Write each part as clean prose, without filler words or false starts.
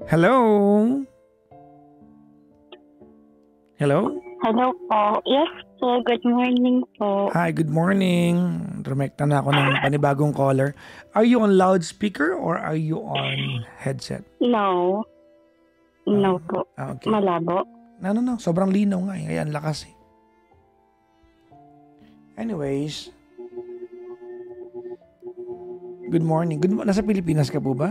Hello? Hello? Hello po. Yes po. Good morning po. Hi, good morning. Rumekta na ako ng panibagong caller. Are you on loudspeaker or are you on headset? No. No po. Okay. Malabo. No. Sobrang linaw nga eh. Ayan, lakas eh. Anyways. Good morning. Nasa Pilipinas ka po ba?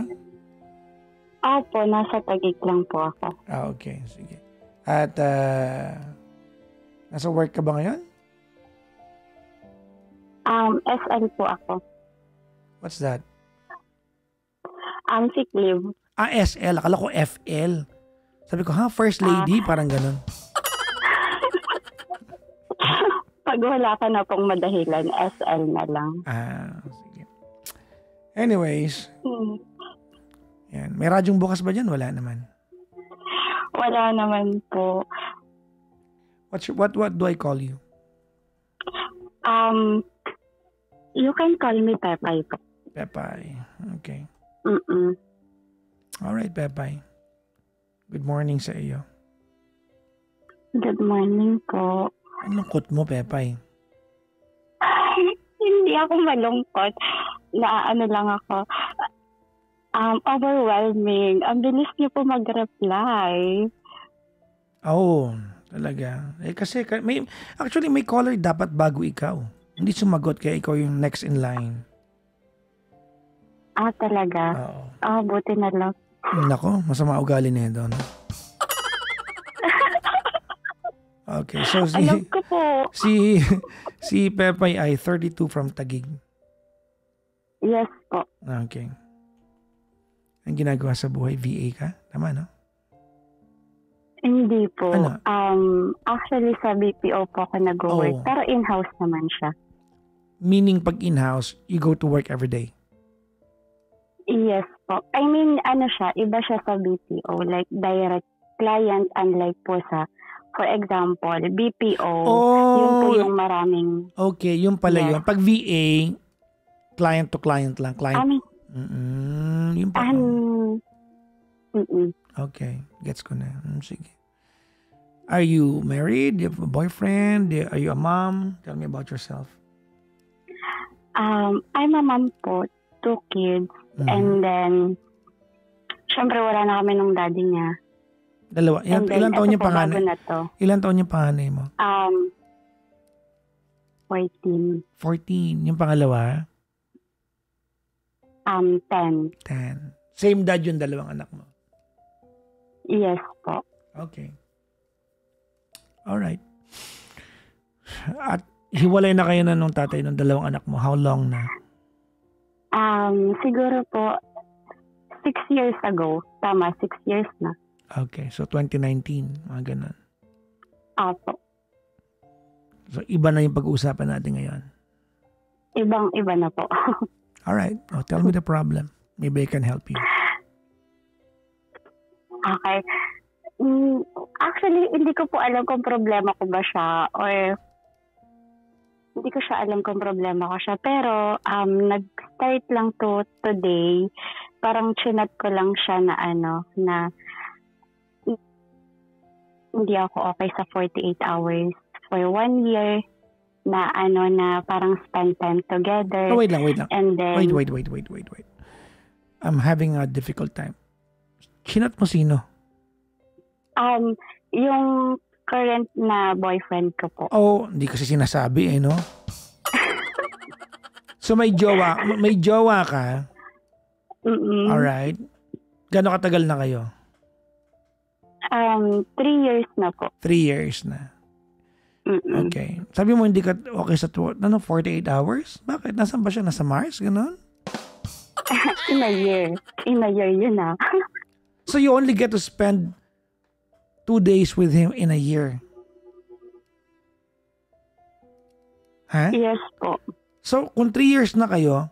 Opo, nasa Taguig lang po ako. Okay. Sige. At, nasa work ka ba ngayon? SL po ako. What's that? Sick leave. SL. Akala ko FL. Sabi ko, first lady? Parang ganun. Pag wala ka na pong madahilan, SL na lang. Sige. Anyways. Yan. May radyong bukas ba dyan? Wala naman. Wala naman po. What do I call you? You can call me Pepay po. Pepay. Okay. Mm-mm. Alright, Pepay. Good morning sa iyo. Good morning po. Anong kot mo, Pepay? Hindi ako malungkot. Ano lang ako. Overwhelming. Ang bilis niyo po mag-reply. Oh, talaga. Kasi may caller dapat bago ikaw. Hindi sumagot kaya ikaw yung next in line. Talaga? Oo. Buti na lang. Nako, masama ugali na yun. Okay, so alam ko po. si Pepay ay 32 from Taguig. Yes po. Okay. Ang ginagawa sa buhay, VA ka? Tama, no? Hindi po. Ano? Actually, sa BPO po ako nag-work. Pero in-house naman siya. Meaning, pag in-house, you go to work every day? Yes po. I mean, siya, iba siya sa BPO. Like, direct client, unlike po sa, for example, BPO. Yun po yung maraming... Okay, yun pala yun. Pag VA, client to client lang. Yun pa. Okay, gets ko na. Sige. Are you married? Do you have a boyfriend? Are you a mom? Tell me about yourself. I'm a mom po. 2 kids. And then, syempre wala na kami nung daddy niya. Dalawa. Ilan taon yung panganay? Ilan taon yung panganay mo? 14. 14. Yung pangalawa? 10. Same dad yung dalawang anak mo? Yes po. Okay. Alright. At hiwalay na kayo na nung tatay ng dalawang anak mo. How long na? Siguro po 6 years ago. Tama, 6 years na. Okay. So 2019. Mga ganun. Apo. So iba na yung pag-uusapan natin ngayon? Ibang-iba na po. Alright. Tell me the problem. Maybe I can help you. Okay. Actually, hindi ko po alam kung problema ko ba siya or hindi ko siya alam kung problema ko siya. Pero, nag-start lang to today. Parang chinat ko lang siya na na hindi ako okay sa 48 hours for 1 year na na parang spend time together. Wait lang. And then, Wait. I'm having a difficult time. Chinat mo sino? Yung current na boyfriend ko po. Hindi kasi sinasabi no? So may jowa ka? Alright. Gano'ng katagal na kayo? 3 years na po. 3 years na. Okay. Sabi mo hindi ka okay sa 48 hours? Bakit? Nasaan ba siya? Nasa Mars? Ganon? In a year. In a year yun So you only get to spend 2 days with him in a year? Huh? Yes po. So kung 3 years na kayo,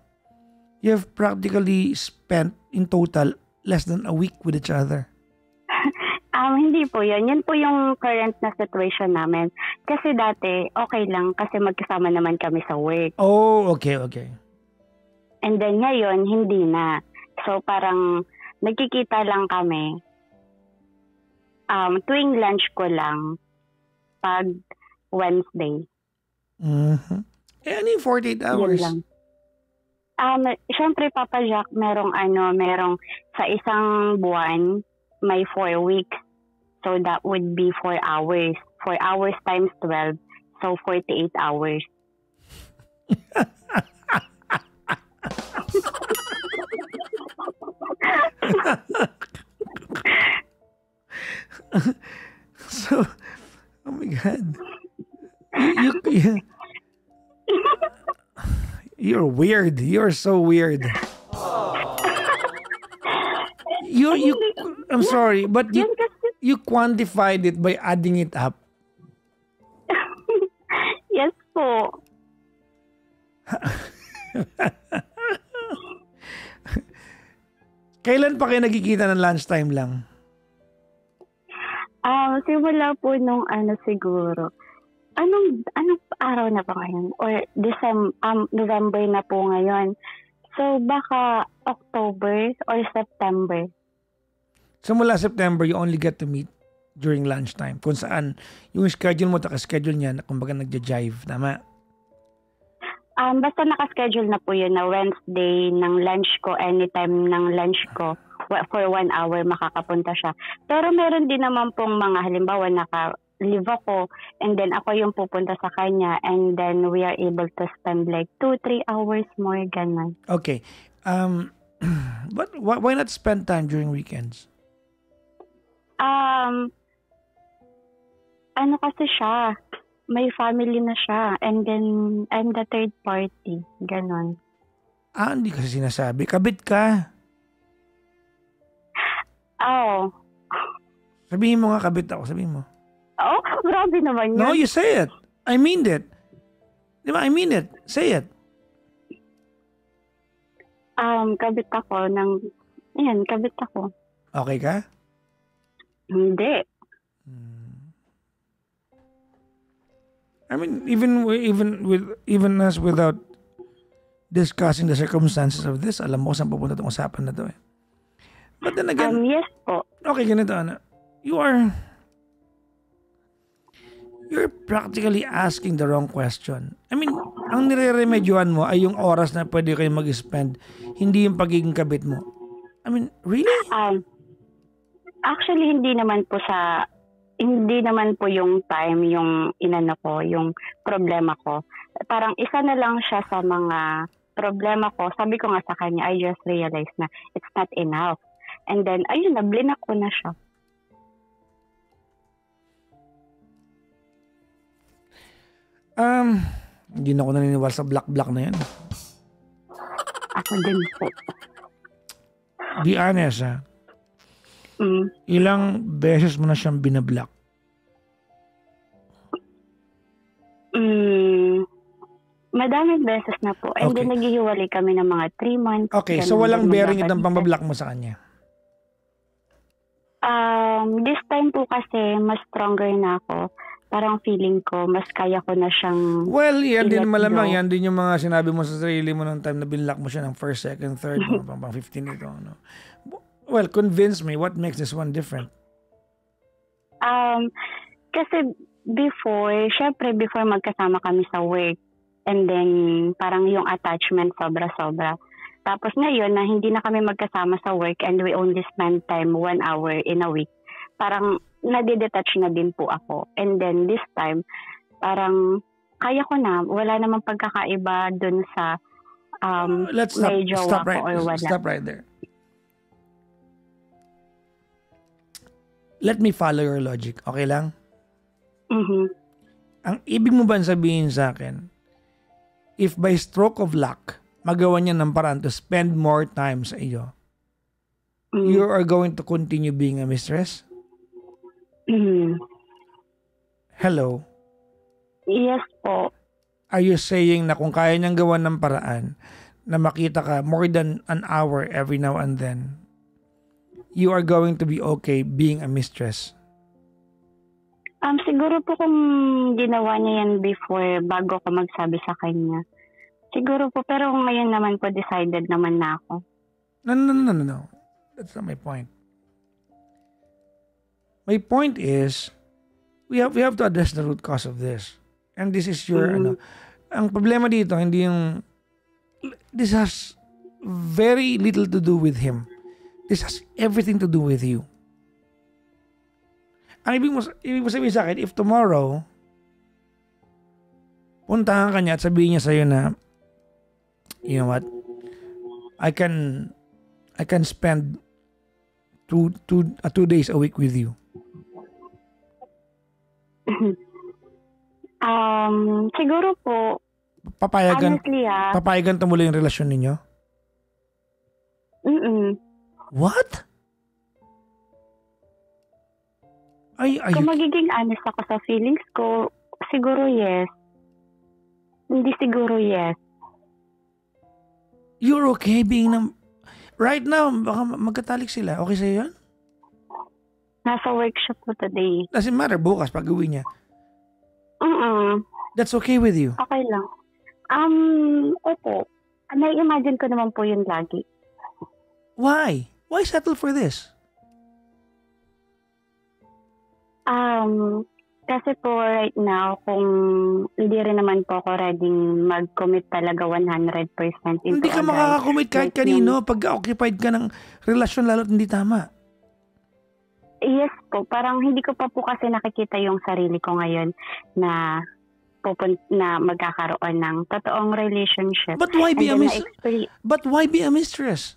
you have practically spent in total less than a week with each other. Hindi po yun. Yan po yung current na situation namin. Kasi dati, okay lang kasi magkasama naman kami sa work. Okay. And then ngayon, hindi na. So parang nagkikita lang kami tuwing lunch ko lang pag Wednesday. Mhm. Ano yung 48 Yun hours? lang. Syempre, Papa Jack, merong sa isang buwan, may 4 weeks. So, that would be 4 hours. 4 hours times 12. So, 48 hours. So, oh my God. You, you're weird. You're so weird. I'm sorry, but Yun kasi, you quantified it by adding it up. yes po. Kailan pa kayo nagkikita ng lunchtime lang? Simula po nung siguro. Anong araw na ba ngayon? Or November na po ngayon. So, baka October or September. So mula September, you only get to meet during lunchtime. Kung saan yung schedule mo, schedule niya, kumbaga nagja-jive. Tama? Basta nakaschedule na po yun na Wednesday ng lunch ko, anytime ng lunch ko, for 1 hour makakapunta siya. Pero meron din naman pong mga halimbawa naka-leave ako and then ako yung pupunta sa kanya and then we are able to spend like 2-3 hours more, ganun. Okay. But why not spend time during weekends? Ano kasi siya, may family na siya and then I'm the third party, ganon. Hindi kasi sinasabi. Kabit ka. Oh. Sabihin mo nga, kabit ako. Sabihin mo. Oh, grabe naman yun. No, you say it. I mean it. Di ba? I mean it. Say it. Kabit ako kabit ako. Okay ka? Hindi. I mean, even us without discussing the circumstances of this, alam mo kung saan pupunta itong usapan na to eh. But then again, Yes po. okay, ganito, Ana. You're practically asking the wrong question. I mean, ang nire-remedyohan mo ay yung oras na pwede kayo mag-spend, hindi yung pagiging kabit mo. I mean, really? Actually, hindi naman po yung time yung yung problema ko. Parang isa na lang siya sa mga problema ko. Sabi ko nga sa kanya, I just realized na it's not enough. And then, ayun, nablinak ko na siya. Hindi na ako naniniwala sa black na yan. Ako din po. Be honest, ha? Ilang beses mo na siyang binablock? Madaming beses na po. And then naghihiwalay kami ng mga 3 months. Okay, so walang bearing itong pambablock mo sa kanya? This time po kasi mas stronger na ako. Parang feeling ko, mas kaya ko na siyang well, yan din malamang. Yan din yung mga sinabi mo sa sarili mo ng time na binlock mo siya ng first, second, third, pang 15 ito. No? Well, convince me, what makes this one different? Kasi syempre before magkasama kami sa work, and then parang yung attachment sobra-sobra. Tapos ngayon na hindi na kami magkasama sa work and we only spend time 1 hour in a week, parang nade-detach na din po ako. And then this time, parang kaya ko na, wala namang pagkakaiba dun sa Let's may jowa ko or wala. Stop right there. Let me follow your logic. Okay lang? Mm-hmm. Ang ibig mo ba sabihin sa akin, if by stroke of luck, magawa niya ng paraan to spend more time sa iyo, you are going to continue being a mistress? Hello? Yes po. Are you saying na kung kaya niyang gawan ng paraan na makita ka more than an hour every now and then, you are going to be okay being a mistress? Siguro po kung ginawa niya yan before, bago ko magsabi sa kanya. Siguro po, pero ngayon naman po decided naman na ako. No. That's not my point. My point is, we have to address the root cause of this. And this is your, ang problema dito, hindi yung, this has very little to do with him. This has everything to do with you. Ang ibig mo sabihin sa akin, if tomorrow, puntahan ka niya at sabihin niya sa'yo na, you know what, I can spend 2 days a week with you. Siguro po, papayagan tumuloy yung relasyon ninyo? What? Kung magiging honest ako sa feelings ko, siguro yes. Hindi siguro yes. You're okay being right now, baka magkatalik sila. Okay sa'yo yun? Nasa workshop ko today. Doesn't matter, bukas pag uwi niya. That's okay with you? Okay lang. Opo. Na-imagine ko naman po yun lagi. Why? Why settle for this? Kasi po right now, kung hindi rin naman po ako ready mag-commit talaga 100% into hindi ka makakakommit kahit kanino pag occupied ka ng relasyon lalo't hindi tama. Yes po, parang hindi ko pa po kasi nakikita yung sarili ko ngayon na magkakaroon ng totoong relationship. But why be a mistress?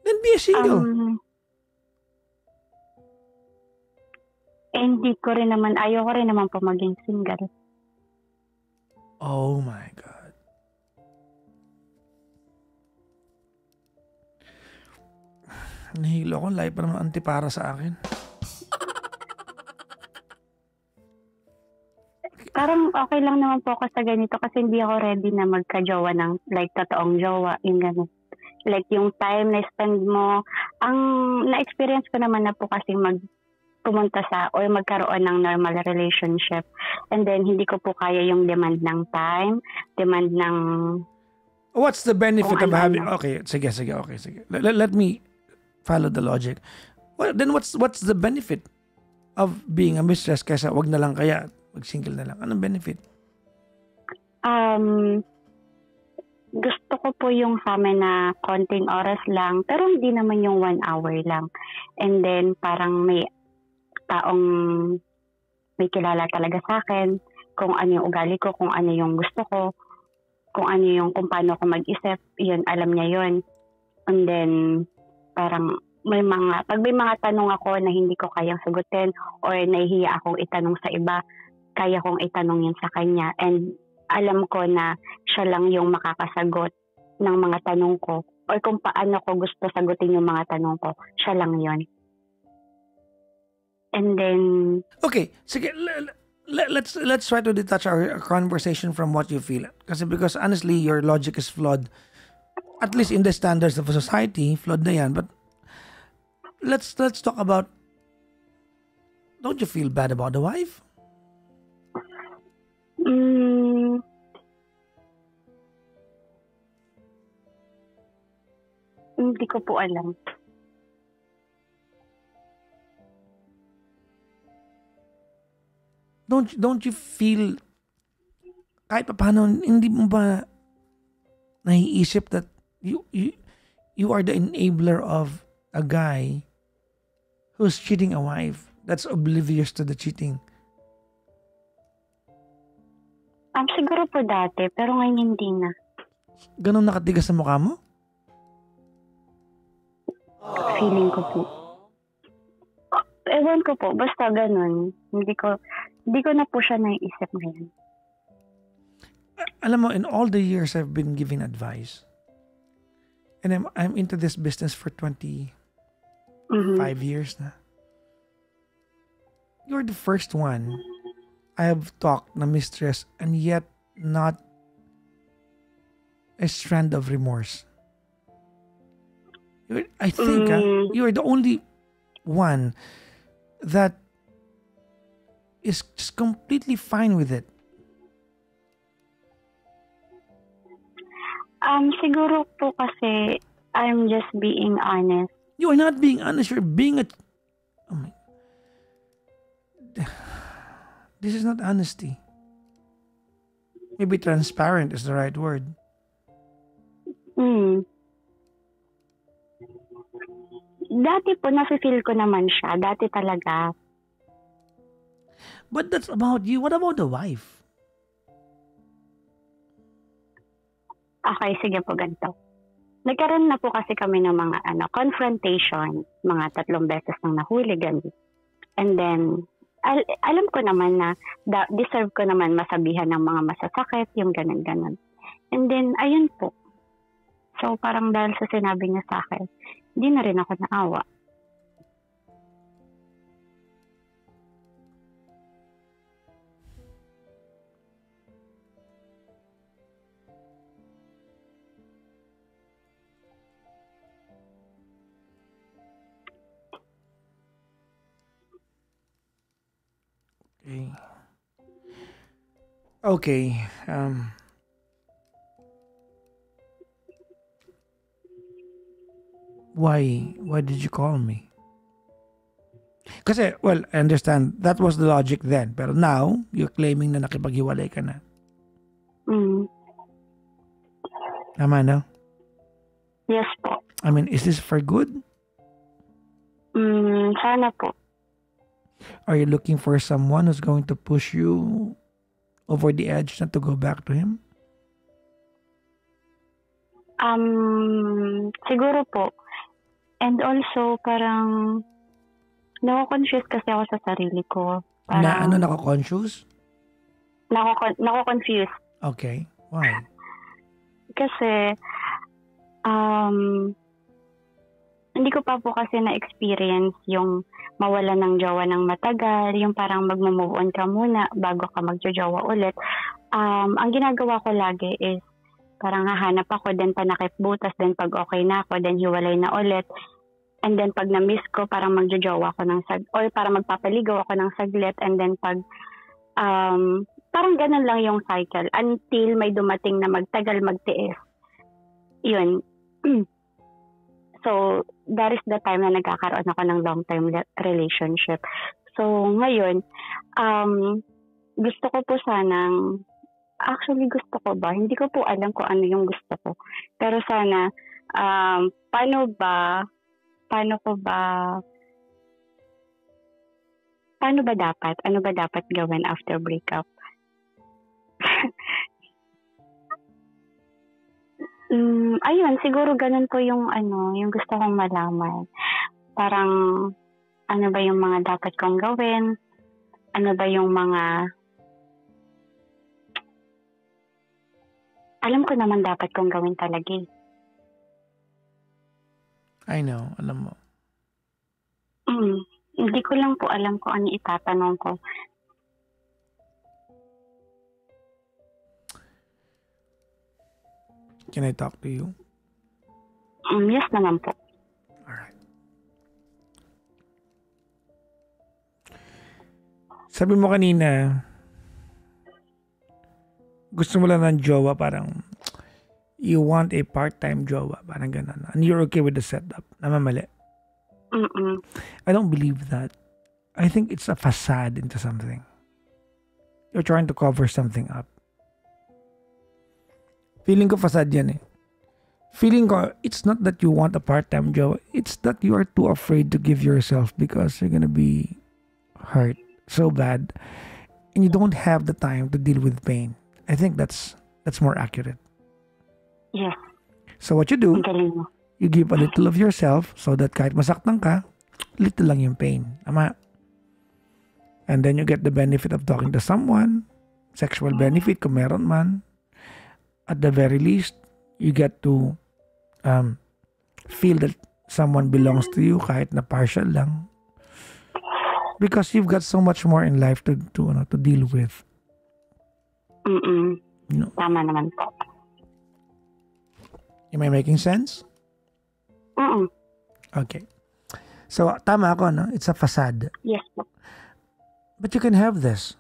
Then be a single. Hindi ko rin naman, ayoko rin naman po maging single. Oh my God. Nahilo ko, lahi pa naman antipara sa akin. Parang okay lang naman po ako sa ganito kasi hindi ako ready na magka-jowa ng like totoong jowa, yung gano'n. Like yung time na spend mo, ang na-experience ko naman na po kasi pumunta sa or magkaroon ng normal relationship. And then, hindi ko po kaya yung demand ng time, demand ng... What's the benefit of having... Okay, sige. Let me follow the logic. Well, then what's the benefit of being a mistress kaysa wag na lang kaya, mag-single na lang? Anong benefit? Gusto ko po yung sa amin na konting oras lang, pero hindi naman yung 1 hour lang. And then, parang may taong may kilala talaga sa akin, kung ano yung ugali ko, kung ano yung gusto ko, kung paano ako mag-isip, yun, alam niya yun. And then, parang pag may mga tanong ako na hindi ko kayang sagutin or nahihiya akong itanong sa iba, kaya kong itanong yun sa kanya. And alam ko na siya lang yung makakasagot ng mga tanong ko or kung paano ko gusto sagutin yung mga tanong ko, siya lang yun. And then... Okay, sige, let's try to detach our conversation from what you feel. Because honestly, your logic is flawed. At least in the standards of a society, flawed na yan. But let's talk about... Don't you feel bad about the wife? Hindi ko po alam. Don't you feel kahit paano hindi mo ba naiisip that you are the enabler of a guy who's cheating a wife that's oblivious to the cheating? Siguro po dati, pero ngayon hindi na. Ganun nakatigas sa mukha mo? Feeling ko po. Ewan ko po, basta ganun. Hindi ko na po siya naiisip ngayon. Alam mo, in all the years I've been giving advice, and I'm into this business for 25 years na. You're the first one I have talked na mistress and yet not a strand of remorse. I think you're the only one that is just completely fine with it. Siguro po kasi I'm just being honest. You are not being honest. You're being this is not honesty. Maybe transparent is the right word. Dati po, nafe-feel ko naman siya. Dati talaga. But that's about you. What about the wife? Okay, sige po, ganito. Nagkaroon na po kasi kami ng mga confrontation, mga 3 beses nang nahuli, ganun. And then, alam ko naman na deserve ko naman masabihan ng mga masasakit, yung ganun-ganun. And then, ayun po. So, parang dahil sa sinabi niya sa akin, hindi na rin ako naawa. Okay. Why did you call me? Kasi, well, I understand that was the logic then. Pero now, you're claiming na nakipaghiwalay ka na. Tama na? Yes po. I mean, is this for good? Sana po. Are you looking for someone who's going to push you over the edge not to go back to him? Siguro po. And also, parang nako-confuse kasi ako sa sarili ko. Na ano, nako-conscious? Nako-confuse. Okay. Why? Kasi, hindi ko pa po kasi na-experience yung mawala ng jowa ng matagal, yung parang mag-move on ka muna bago ka magjojowa ulit. Ang ginagawa ko lagi is parang hahanap ako, then panakip butas, then pag okay na ako, then hiwalay na ulit. And then pag na-miss ko, parang magjojowa ako ng or parang magpapaligaw ako ng saglit, and then pag parang ganun lang yung cycle until may dumating na magtagal, magtiis. Yun. So, that is the time na nagkakaroon ako ng long-term relationship. So, ngayon, gusto ko po sanang, actually gusto ko ba? Hindi ko po alam kung ano yung gusto ko. Pero sana, paano ba dapat? Ano ba dapat gawin after breakup? Ayun, siguro ganun po yung yung gusto kong malaman. Parang, ano ba yung mga dapat kong gawin? Ano ba yung mga... Alam ko naman dapat kong gawin talaga. I know, alam mo. Hindi ko lang po alam kung ano itatanong ko. Can I talk to you? Yes naman po. Alright. Sabi mo kanina, gusto mo lang ng jowa, parang you want a part-time jowa, parang ganun. And you're okay with the setup. Namamali. I don't believe that. I think it's a facade into something. You're trying to cover something up. Feeling ko facade yan eh. Feeling ko, it's not that you want a part-time job. It's that you are too afraid to give yourself because you're gonna be hurt so bad. And you don't have the time to deal with pain. I think that's more accurate. Yeah. So what you do, you give a little of yourself so that kahit masaktan ka, little lang yung pain. Tama? And then you get the benefit of talking to someone, sexual benefit kung meron man. At the very least, you get to feel that someone belongs to you kahit na partial lang. Because you've got so much more in life to deal with. You know? Tama naman po. Am I making sense? Okay. So, tama ako, no? It's a facade. Yes po. But you can have this.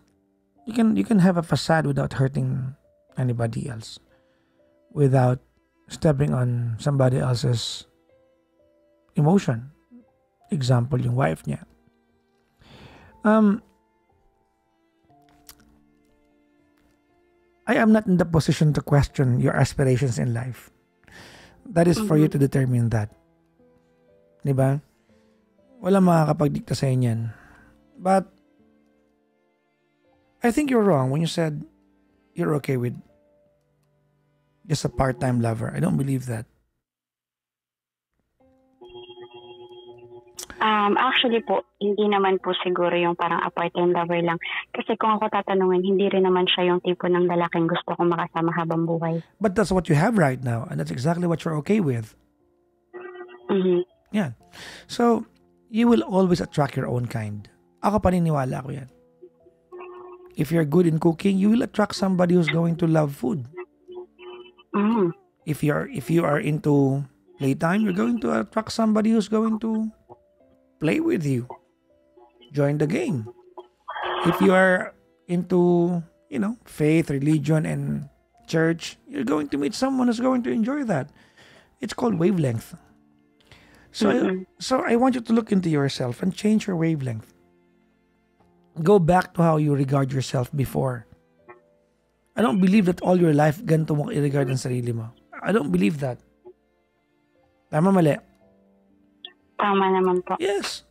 You can have a facade without hurting anybody else. Without stepping on somebody else's emotion. Example, yung wife niya. I am not in the position to question your aspirations in life. That is for you to determine that. Diba? Wala makakapagdikta sa inyo yan. But, I think you're wrong when you said you're okay with just a part-time lover. I don't believe that. Actually po, hindi naman po siguro yung parang a part-time lover lang. Kasi kung ako tatanungin, hindi rin naman siya yung tipo ng lalaking gusto kong makasama habang buhay. But that's what you have right now, and that's exactly what you're okay with. Mm-hmm. Yeah. So, you will always attract your own kind. Ako paniniwala ko yan. If you're good in cooking, you will attract somebody who's going to love food. Mm. If you are into playtime, you're going to attract somebody who's going to play with you. Join the game. If you are into, faith, religion, and church, you're going to meet someone who's going to enjoy that. It's called wavelength. So I want you to look into yourself and change your wavelength. Go back to how you regard yourself before. I don't believe that all your life ganito mo i-regard ang sarili mo. I don't believe that. Tama, mali? Tama naman po. Yes.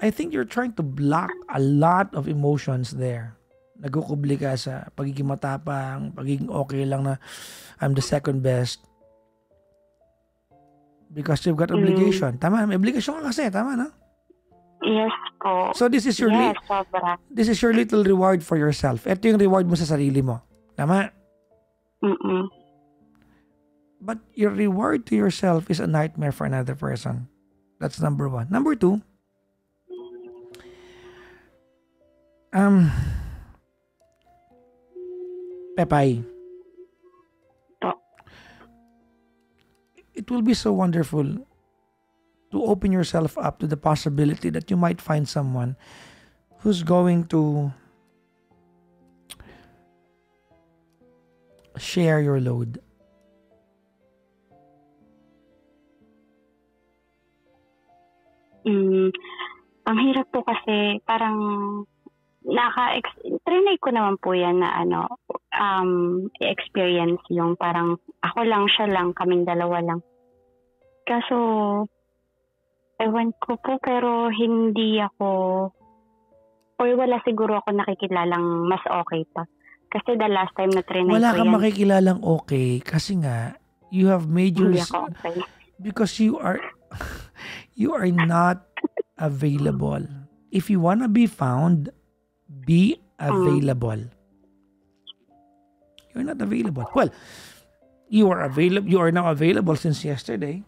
I think you're trying to block a lot of emotions there. Nagkukubli ka sa pagiging matapang, pagiging okay lang na I'm the second best. Because you've got obligation. Tama, may obligasyon ka kasi. Tama, no? Yes po. So this is your this is your little reward for yourself. Ito yung reward mo sa sarili mo. Tama? But your reward to yourself is a nightmare for another person. That's number one. Number two, Pepay. It will be so wonderful to open yourself up to the possibility that you might find someone who's going to share your load. Ang hirap po kasi parang trinay ko naman po yan na experience yung parang ako lang, siya lang, kaming dalawa lang. Kaso, ewan ko po, pero hindi ako, or wala siguro ako nakikilalang mas okay pa. Kasi the last time na trinay ko yan. Wala kang makikilalang okay kasi nga, you have made yourself, okay. Because you are not available. If you wanna be found, be available. You're not available. Well, you are available. You are now available since yesterday.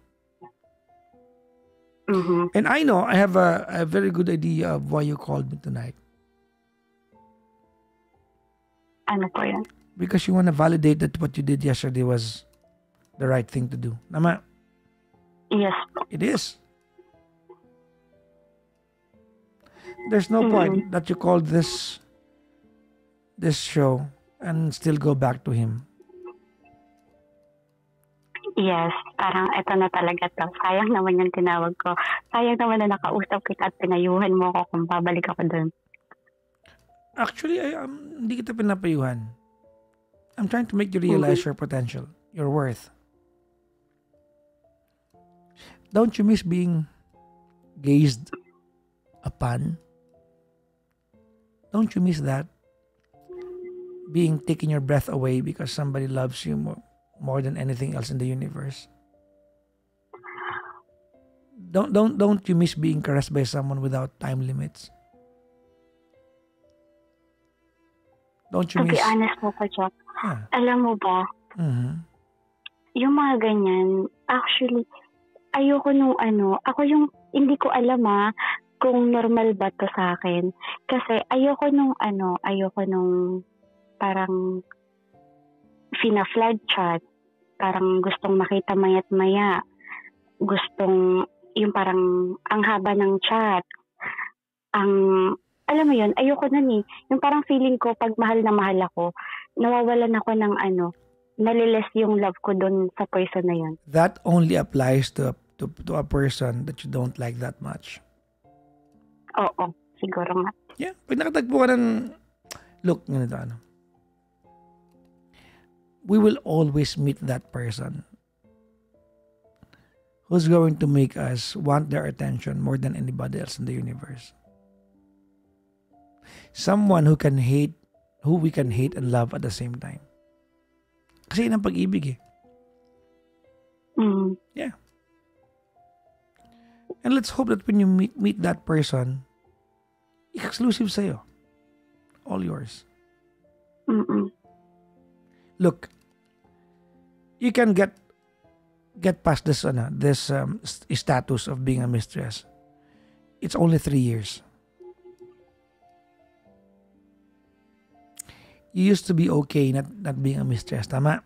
And I know I have a very good idea of why you called me tonight. Ano po yan? Because you want to validate that what you did yesterday was the right thing to do. Nama? Yes. It is. There's no point that you called this show and still go back to him. Yes, parang eto na talaga to. Sayang naman yung tinawag ko. Sayang naman na nakausap kita at pinayuhan mo ko kung babalik ako doon. Actually, hindi kita pinapayuhan. I'm trying to make you realize your potential, your worth. Don't you miss being gazed upon? Don't you miss that? Being taking your breath away because somebody loves you more than anything else in the universe. Don't you miss being caressed by someone without time limits? Don't you miss? To be honest po ko, Jack. Yeah. Alam mo ba, yung mga ganyan, actually, ayoko nung ako yung, hindi ko alam kung normal ba to sa akin. Kasi ayoko nung parang fina-flood chat, parang gustong makita maya't maya, gustong yung parang ang haba ng chat, alam mo yun, ayoko nun yung parang feeling ko pag mahal na mahal ako, nawawalan ako ng naliles yung love ko dun sa person na yun. That only applies to a person that you don't like that much. Oo, siguro nga. Yeah, pag nakatagpo ka ng Look, ganito ano. We will always meet that person who's going to make us want their attention more than anybody else in the universe. Someone who we can hate and love at the same time. Kasi yun ang pag-ibig eh. Yeah. And let's hope that when you meet that person, exclusive sa'yo. All yours. Look, you can get past this status of being a mistress. It's only 3 years. You used to be okay not being a mistress, tama?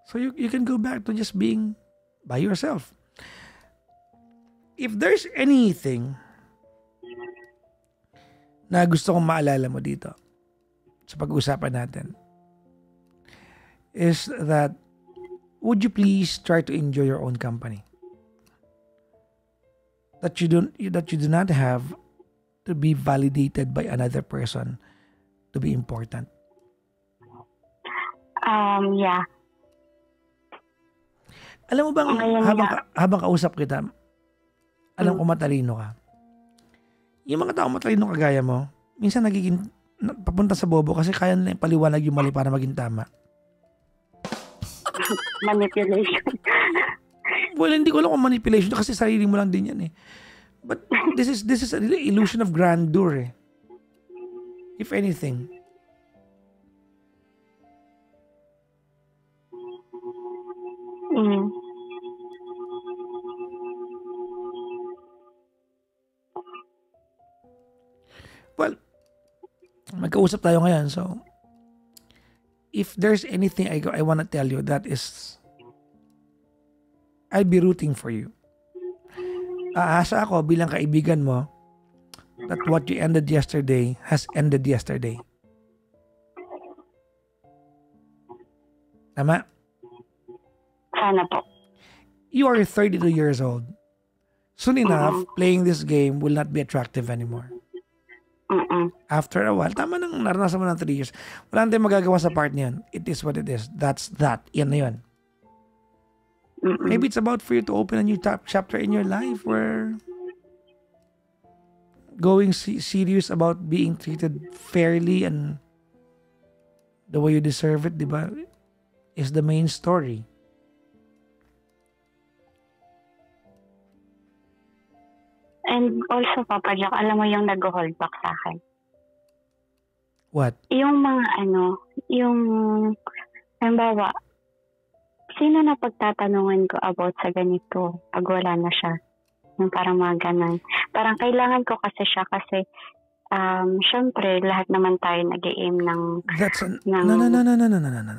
So you can go back to just being by yourself. If there's anything na gusto kong maalala mo dito sa pag-uusapan natin, is that would you please try to enjoy your own company? That you do not have to be validated by another person to be important. Yeah. Alam mo bang habang kausap kita, alam ko matalino ka. Yung mga tao matalino kagaya mo, minsan nagiging papunta sa bobo kasi kaya nila paliwanag yung mali para maging tama. Manipulation. Well, hindi ko alam kung manipulation kasi sarili mo lang din yan eh. But this is an illusion of grandeur eh. If anything. Well, magkausap tayo ngayon. So, if there's anything I want to tell you, that is, I'll be rooting for you. Aasa ako bilang kaibigan mo that what you ended yesterday has ended yesterday. Tama? Sana po. You are 32 years old. Soon enough, playing this game will not be attractive anymore. After a while, tama nang naranasan mo ng 3 years. Wala nang tayong magagawa sa part niyan. It is what it is. That's that. Yan na yun. Maybe it's about for you to open a new chapter in your life where going serious about being treated fairly and the way you deserve it, di ba, is the main story. And also, Papa Jack, alam mo yung nag-hold back sa akin. What? Yung mga halimbawa, sino na pagtatanungan ko about sa ganito pag wala na siya? Yung parang mga ganun. Parang kailangan ko kasi siya kasi syempre, lahat naman tayo nag-i-aim ng... No.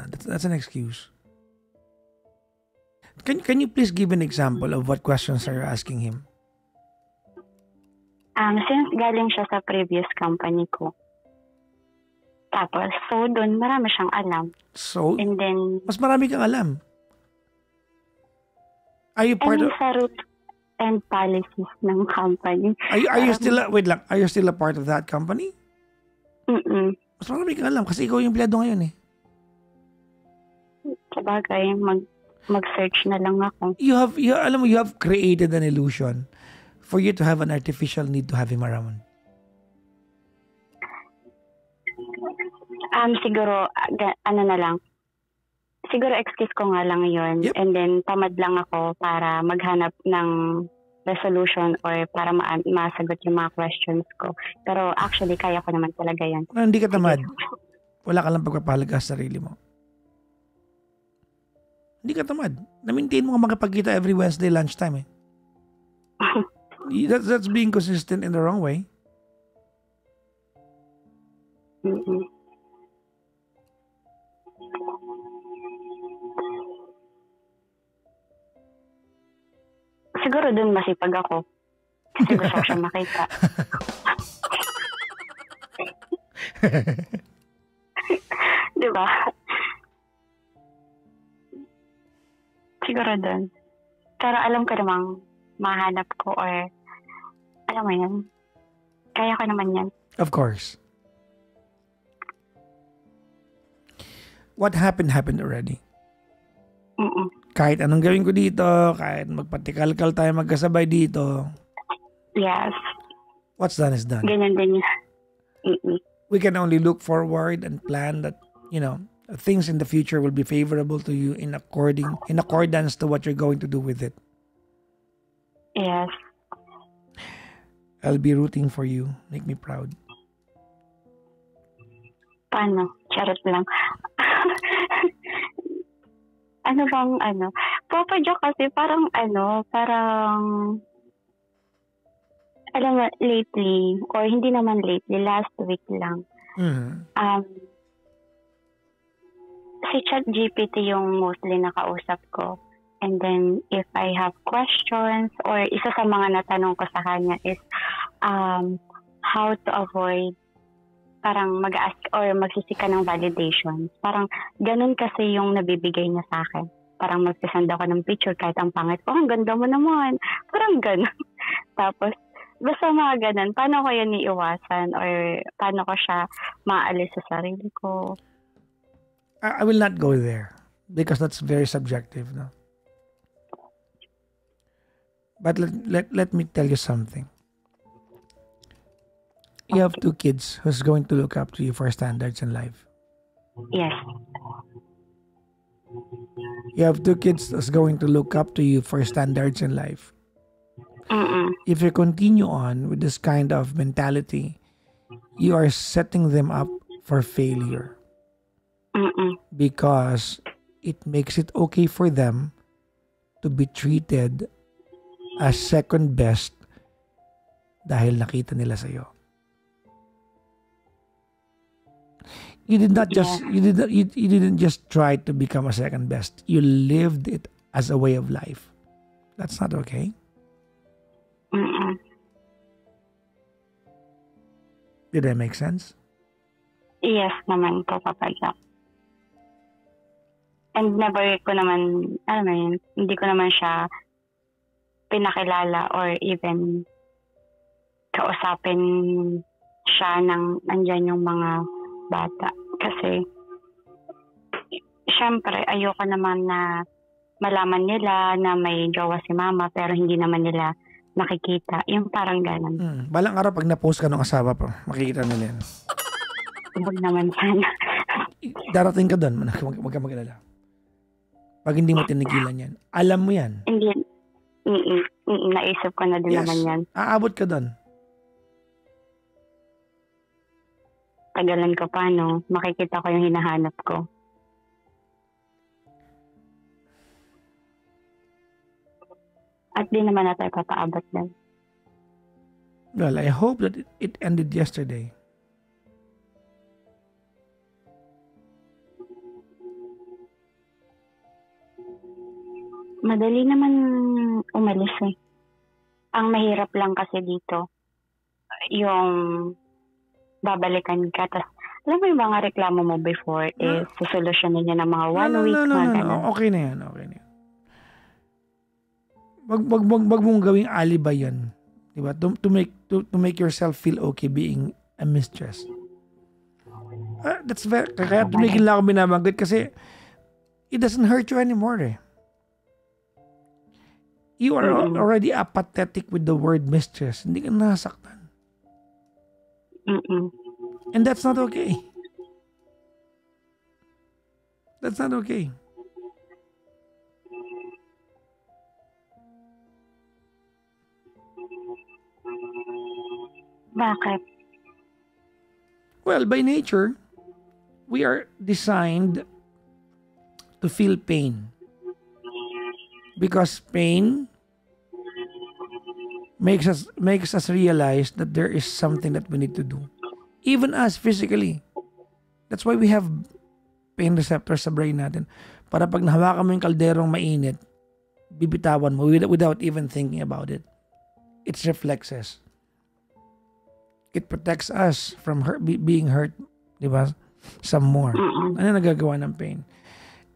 That's an excuse. Can you please give an example of what questions are you asking him? Since galing siya sa previous company ko. Tapos, so doon, marami siyang alam. So, and then, mas marami kang alam. Are you part of... sa route and policies ng company. Are you still a part of that company? Mas marami kang alam kasi ikaw yung empleyado ngayon eh. Sabagay, mag-search na lang ako. You have created an illusion for you to have an artificial need to have him around. Siguro, ano na lang. Siguro excuse ko nga lang yun. Yep. And then, tamad lang ako para maghanap ng resolution or para masagot yung mga questions ko. Pero actually, kaya ko naman talaga yan. No, hindi ka tamad. Wala ka lang pagpapahalaga sa sarili mo. Hindi ka tamad. Na-maintain mo ka makipagkita every Wednesday lunchtime eh. That's being consistent in the wrong way. Siguro dun masipag ako. Kasi gusto ko siya makita. Diba? Siguro dun. Pero alam ko namang mahanap ko or alam mo yan. Kaya ko naman yan. Of course. What happened already. Mm-mm. Kahit anong gawin ko dito, kahit magpatikalkal tayo magkasabay dito, Yes. what's done is done. Ganyan din yun. Mm-mm. We can only look forward and plan that, things in the future will be favorable to you in accordance to what you're going to do with it. Yes. I'll be rooting for you. Make me proud. Paano? Charot lang. Papa Joe kasi parang, alam mo, lately, or hindi naman lately, last week lang, si ChatGPT yung mostly nakausap ko. And then, if I have questions, or isa sa mga natanong ko sa kanya is, how to avoid parang mag-ask or magsisika ng validation. Parang ganun kasi yung nabibigay niya sa akin. Parang magsasend ako ng picture kahit ang pangit ko, ang ganda mo naman. Parang ganun. Tapos, basta mga ganun, paano ko yun iiwasan or paano ko siya maalis sa sarili ko? I will not go there because that's very subjective, no? But let me tell you something. You have 2 kids who's going to look up to you for standards in life. Yes. You have 2 kids that's going to look up to you for standards in life. Mm-mm. If you continue on with this kind of mentality, you are setting them up for failure. Mm-mm. Because it makes it okay for them to be treated as second best dahil nakita nila sa'yo. You didn't just try to become a second best. You lived it as a way of life. That's not okay. Mm-mm. Did that make sense? Yes naman po, Papa Joe. And never ko naman, hindi ko naman siya pinakilala or even kausapin siya ng andyan yung mga bata. Kasi, syempre, ayoko naman na malaman nila na may jowa si mama pero hindi naman nila nakikita. Yung parang ganun. Balang araw pag na-post ka ng asawa pa, makikita nila yan. Huwag naman sana. Darating ka doon, wag ka mag-alala. Pag hindi mo tinigilan yan, alam mo yan. Hindi. Naisip ko na din naman yan. Aabot ka doon. Tagalan ko pa, no? Makikita ko yung hinahanap ko. At di naman na tayo papaabot din. Well, I hope that it ended yesterday. Madali naman umalis eh. Ang mahirap lang kasi dito, yung babalikan ka. Tas, alam mo yung mga reklamo mo before is susolusyonin niya ng mga 1 week. No. Okay na yan. Wag mong gawing alibay yan. Diba? To make yourself feel okay being a mistress. That's very, kaya tumigil na ako binabanggit kasi it doesn't hurt you anymore eh. You are already apathetic with the word mistress. Hindi ka nasaktan. And that's not okay. That's not okay. Bakit? Well, by nature, we are designed to feel pain. Because pain makes us realize that there is something that we need to do. Even us physically. That's why we have pain receptors sa brain natin. Para pag nahawakan mo yung kalderong mainit, bibitawan mo without even thinking about it. It's reflexes. It protects us from being hurt, di ba? Some more. Ano nagagawa ng pain?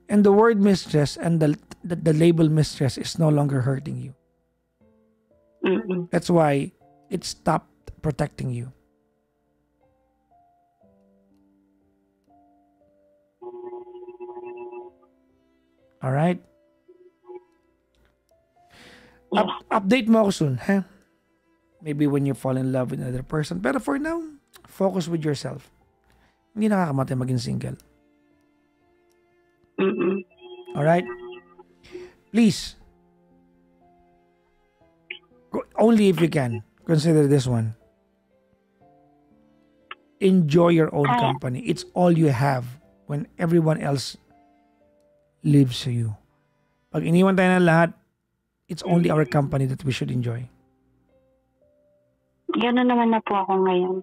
And the word mistress and the label mistress is no longer hurting you. That's why it stopped protecting you. Alright? Yes. Update mo ako soon, ha? Maybe when you fall in love with another person. Pero for now, focus with yourself. Hindi nakakamatay maging single. Mm-mm. Alright? Please, only if you can, consider this one. Enjoy your own company. It's all you have when everyone else lives to you. Pag iniwan tayo ng lahat, it's only our company that we should enjoy. Gano'n naman na po ako ngayon.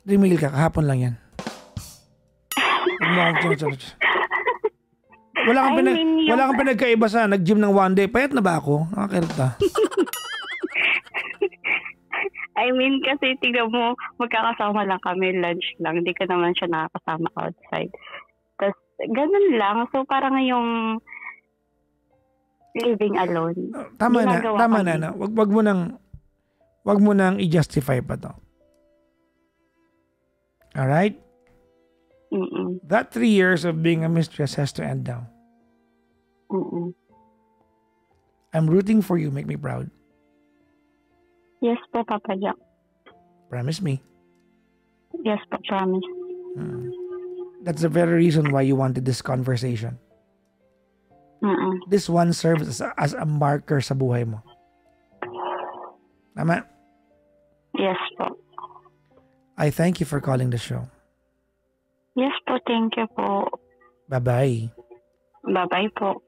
Tumigil ka, kahapon lang yan. Wala kang pinagkaiba sa nag-gym ng one day. Payat na ba ako? Nakakirita. I mean, kasi tignan mo, magkakasama lang kami, lunch lang. Hindi ka naman siya nakakasama outside. Tapos, ganun lang. So, parang yung living alone. Tama na. Wag mo nang i-justify pa to. Alright? Mm-mm. That 3 years of being a mistress has to end now. Mm-mm. I'm rooting for you. Make me proud. Yes po, Papa Jack. Promise me. Yes po, promise. That's the very reason why you wanted this conversation. Mm-mm. This one serves as a marker sa buhay mo. Tama? Yes po. I thank you for calling the show. Yes po, thank you po. Bye-bye. Bye-bye po.